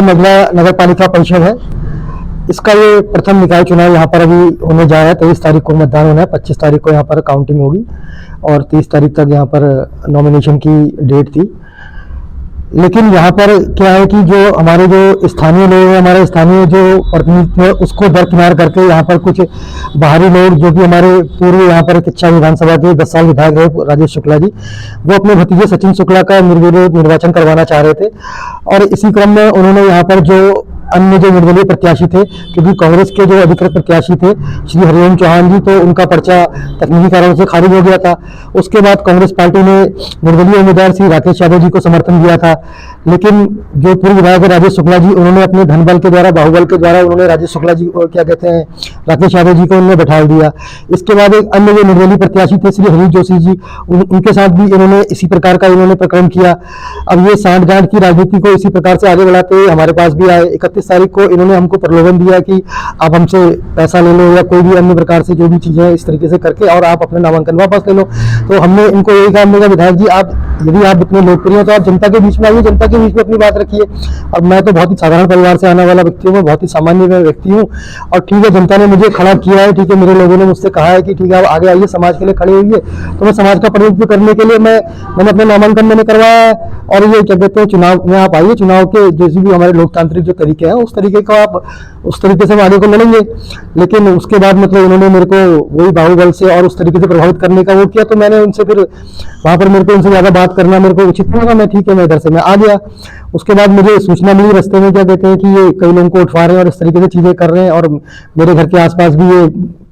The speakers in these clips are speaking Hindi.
ये नगला नगर पालिका परिषद है, इसका ये प्रथम निकाय चुनाव यहाँ पर अभी होने जा रहा है। 23 तारीख को मतदान होना है, 25 तारीख को यहाँ पर काउंटिंग होगी और 30 तारीख तक यहाँ पर नॉमिनेशन की डेट थी। लेकिन यहाँ पर क्या है कि जो हमारे जो स्थानीय लोग हैं, हमारे स्थानीय जो प्रतिनिधित्व है, उसको दरकिनार करके यहाँ पर कुछ बाहरी लोग, जो कि हमारे पूर्व यहाँ पर किच्चा विधानसभा के 10 साल विधायक रहे राजेश शुक्ला जी, वो अपने भतीजे सचिन शुक्ला का निर्विरोध निर्वाचन करवाना चाह रहे थे। और इसी क्रम में उन्होंने यहाँ पर जो अन्य जो निर्दलीय प्रत्याशी थे, क्योंकि कांग्रेस के जो अधिकृत प्रत्याशी थे श्री हरिओम चौहान जी, तो उनका पर्चा तकनीकी कारणों से खारिज हो गया था। उसके बाद कांग्रेस पार्टी ने निर्दलीय उम्मीदवार श्री राकेश यादव जी को समर्थन दिया था, लेकिन जो पूर्व विधायक राजेश शुक्ला जी, उन्होंने अपने धनबल के द्वारा, बाहुबल के द्वारा उन्होंने राजेश शुक्ला जी को, क्या कहते हैं, राकेश यादव जी को उन्होंने बैठा दिया। इसके बाद एक अन्य जो निर्दलीय प्रत्याशी थे श्री हरीश जोशी जी, उनके साथ भी इन्होंने इसी प्रकार का इन्होंने प्रकरण किया। अब ये सांठ-गांठ की राजनीति को इसी प्रकार से आगे बढ़ाते हुए हमारे पास भी आए। 31 तारीख को इन्होंने हमको प्रलोभन दिया कि आप हमसे पैसा ले लो या कोई भी अन्य प्रकार से जो भी चीजें इस तरीके से करके और आप अपने नामांकन वापस ले लो। तो हमने इनको यही कहा, हमने कहा विधायक जी, आप यदि आप इतने लोकप्रिय हैं तो आप जनता के बीच में आइए, जनता के बीच में अपनी बात रखिए। अब मैं तो बहुत ही साधारण परिवार से आने वाला व्यक्ति हूँ, मैं बहुत ही सामान्य व्यक्ति हूँ, और ठीक है, जनता ने मुझे खड़ा किया है, ठीक है, मेरे लोगों ने मुझसे कहा है कि ठीक है आप आगे आइए, समाज के लिए खड़े होइए, तो मैं समाज का प्रतिनिधित्व करने के लिए मैंने अपना नामांकन मैंने करवाया है। और ये क्या कहते हैं, चुनाव में आप आइए, चुनाव के जैसे भी हमारे लोकतांत्रिक जो तरीके हैं उस तरीके को आप उस तरीके से हम आगे को लड़ेंगे। लेकिन उसके बाद मतलब उन्होंने मेरे को वही बाहुबल से और उस तरीके से प्रभावित करने का वो किया, तो मैंने उनसे फिर वहां पर मेरे को उनसे ज्यादा बात करना मेरे को उचित नहीं लगा। मैं ठीक है, मैं इधर से मैं आ गया। उसके बाद मुझे सूचना मिली रास्ते में, क्या कहते हैं कि ये कई लोगों को उठवा रहे हैं और इस तरीके से चीजें कर रहे हैं, और मेरे घर के आसपास भी ये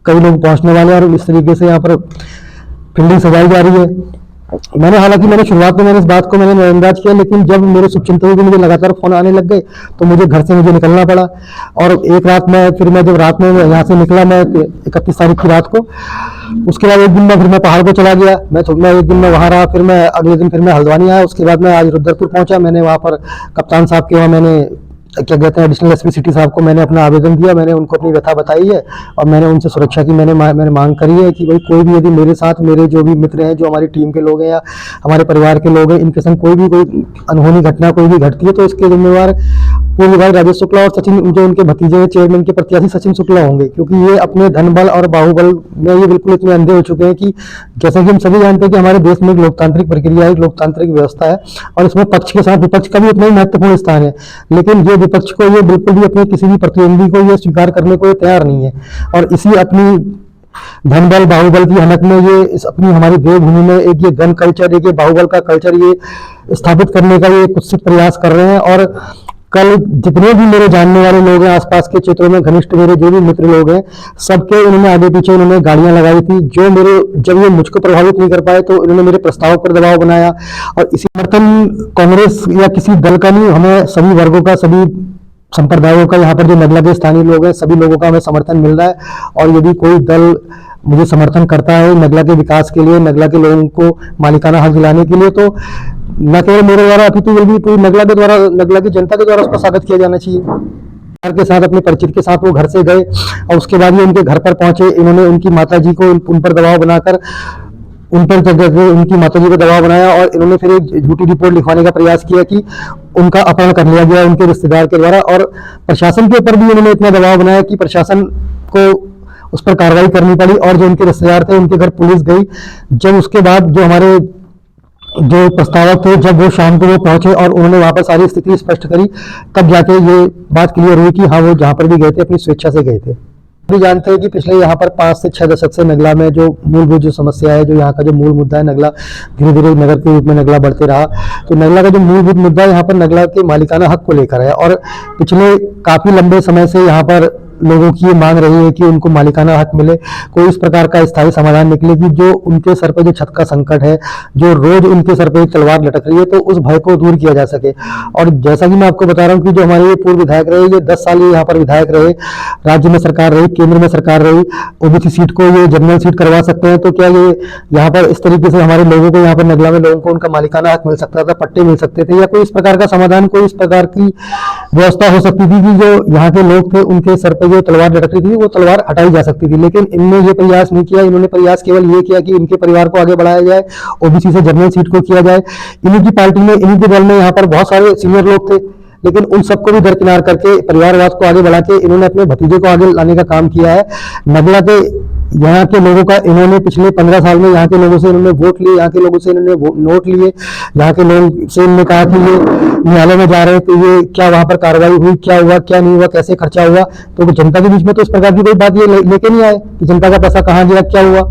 कई लोग पहुंचने वाले हैं और इस तरीके से यहाँ पर फील्डिंग सजाई जा रही है। हालांकि शुरुआत में मैंने इस बात को मैंने नजरअंदाज किया, लेकिन जब मेरे शुभचिंतकों के मुझे लगातार फोन आने लग गए तो मुझे घर से मुझे निकलना पड़ा। और एक रात मैं जब रात में यहाँ से निकला, मैं 31 तारीख की रात को, उसके बाद एक दिन मैं फिर मैं पहाड़ को चला गया। मैं एक दिन में वहां रहा, फिर मैं अगले दिन फिर मैं हल्द्वानी आया। उसके बाद मैं आज रुद्रपुर पहुंचा। मैंने वहां पर कप्तान साहब के वहाँ मैंने क्या कहते हैं एडिशनल एसपी सिटी साहब को मैंने अपना आवेदन दिया, मैंने उनको अपनी व्यथा बताई है और मैंने उनसे सुरक्षा की मैंने मांग करी है कि भाई कोई भी यदि मेरे साथ, मेरे जो भी मित्र हैं, जो हमारी टीम के लोग हैं या हमारे परिवार के लोग हैं, इनके संग कोई अनहोनी घटना कोई भी घटती है तो इसके जिम्मेवार पूर्व विधायक राजेश शुक्ला और सचिन, जो उनके भतीजे चेयरमैन के प्रत्याशी सचिन शुक्ला होंगे, क्योंकि ये अपने धनबल और बाहुबल में ये बिल्कुल इतने अंधे हो चुके हैं कि जैसा कि हम सभी जानते हैं कि हमारे देश में एक लोकतांत्रिक प्रक्रिया है, एक लोकतांत्रिक व्यवस्था है और इसमें पक्ष के साथ विपक्ष का भी उतना ही महत्वपूर्ण स्थान है। लेकिन ये विपक्ष को ये बिल्कुल भी अपने किसी भी प्रतिद्वंदी को ये स्वीकार करने को ये तैयार नहीं है, और इसी अपनी धनबल बाहुबल की हनक में ये इस अपनी हमारी देवभूमि में एक ये गन कल्चर, एक ये बाहुबल का कल्चर ये स्थापित करने का ये कुत्सित प्रयास कर रहे हैं। और कल जितने भी मेरे जानने वाले लोग हैं, आसपास के क्षेत्रों में घनिष्ठ मेरे जो भी मित्र लोग हैं, सबके उन्होंने आगे पीछे उन्होंने गाड़ियां लगाई थी। जब ये मुझको प्रभावित नहीं कर पाए तो उन्होंने मेरे प्रस्ताव पर दबाव बनाया, और इसी समर्थन कांग्रेस या किसी दल का नहीं, हमें सभी वर्गों का, सभी संप्रदायों का, यहाँ पर जो नगला के स्थानीय लोग हैं, सभी लोगों का हमें समर्थन मिल रहा है। और यदि कोई दल मुझे समर्थन करता है नगला के विकास के लिए, नगला के लोगों को मालिकाना हक दिलाने के लिए, तो न केवल मेरे द्वारा अपितु बल्कि पूरी नगला के द्वारा, नगला की जनता के द्वारा उसका स्वागत किया जाना चाहिए। के साथ, अपने परिचित के साथ वो घर से गए और उसके बाद ये उनके घर पर पहुंचे। इन्होंने उनकी माता जी को उन पर दबाव बनाकर उनकी माता जी को दबाव बनाया और इन्होंने फिर एक झूठी रिपोर्ट लिखवाने का प्रयास किया कि उनका अपहरण कर लिया गया उनके रिश्तेदार के द्वारा। और प्रशासन के ऊपर भी उन्होंने इतना दबाव बनाया कि प्रशासन को उस पर कार्रवाई करनी पड़ी, और जो उनके रिश्तेदार थे उनके घर पुलिस गई। जब उसके बाद जो हमारे जो प्रस्तावक थे, जब वो शाम को वो पहुंचे और उन्होंने वहां पर सारी स्थिति स्पष्ट करी, तब जाके ये बात क्लियर हुई कि हाँ, वो जहां पर भी गए थे अपनी स्वेच्छा से गए थे। भी जानते हैं कि पिछले यहाँ पर 5 से 6 दशक से नगला में जो मूलभूत जो समस्या है, जो यहाँ का जो मूल मुद्दा है, नगला धीरे धीरे नगर के रूप में नगला बढ़ते रहा, तो नगला का जो मूलभूत मुद्दा है यहाँ पर नगला के मालिकाना हक को लेकर है। और पिछले काफी लंबे समय से यहाँ पर लोगों की ये मांग रही है कि उनको मालिकाना हक मिले, कोई इस प्रकार का स्थायी समाधान निकले कि जो उनके सर पे जो छत का संकट है, जो रोज उनके सर पे एक तलवार लटक रही है, तो उस भय को दूर किया जा सके। और जैसा कि मैं आपको बता रहा हूँ कि जो हमारे ये पूर्व विधायक रहे, ये 10 साल ये यहाँ पर विधायक रहे, राज्य में सरकार रही, केंद्र में सरकार रही, ओबीसी सीट को ये जनरल सीट करवा सकते हैं, तो क्या ये यहाँ पर इस तरीके से हमारे लोगों को, यहाँ पर नगला में लोगों को उनका मालिकाना हक मिल सकता था, पट्टे मिल सकते थे, या कोई इस प्रकार का समाधान, कोई इस प्रकार की व्यवस्था हो सकती थी कि जो यहाँ के लोग थे उनके सर पे जो तलवार लटक रही थी वो तलवार हटाई जा सकती थी। लेकिन इनने ये प्रयास नहीं किया। इन्होंने प्रयास केवल ये किया कि इनके परिवार को आगे बढ़ाया जाए, ओबीसी से जनरल सीट को किया जाए। इन्हीं की पार्टी में, इन्हीं के दल में यहाँ पर बहुत सारे सीनियर लोग थे, लेकिन उन सबको भी दरकिनार करके परिवारवाद को आगे बढ़ा के इन्होंने अपने भतीजे को आगे लाने का काम किया है। नगला के यहाँ के लोगों का इन्होंने पिछले 15 साल में यहाँ के लोगों से इन्होंने वोट लिए, यहाँ के लोगों से इन्होंने नोट लिए, यहाँ के लोगों से इन्होंने कहा कि ये न्यायालय में जा रहे हैं तो ये क्या वहां पर कार्रवाई हुई, क्या हुआ क्या नहीं हुआ, कैसे खर्चा हुआ। तो जनता के बीच में तो इस प्रकार की कोई बात ये लेके नहीं आए कि जनता का पैसा कहाँ गया क्या हुआ।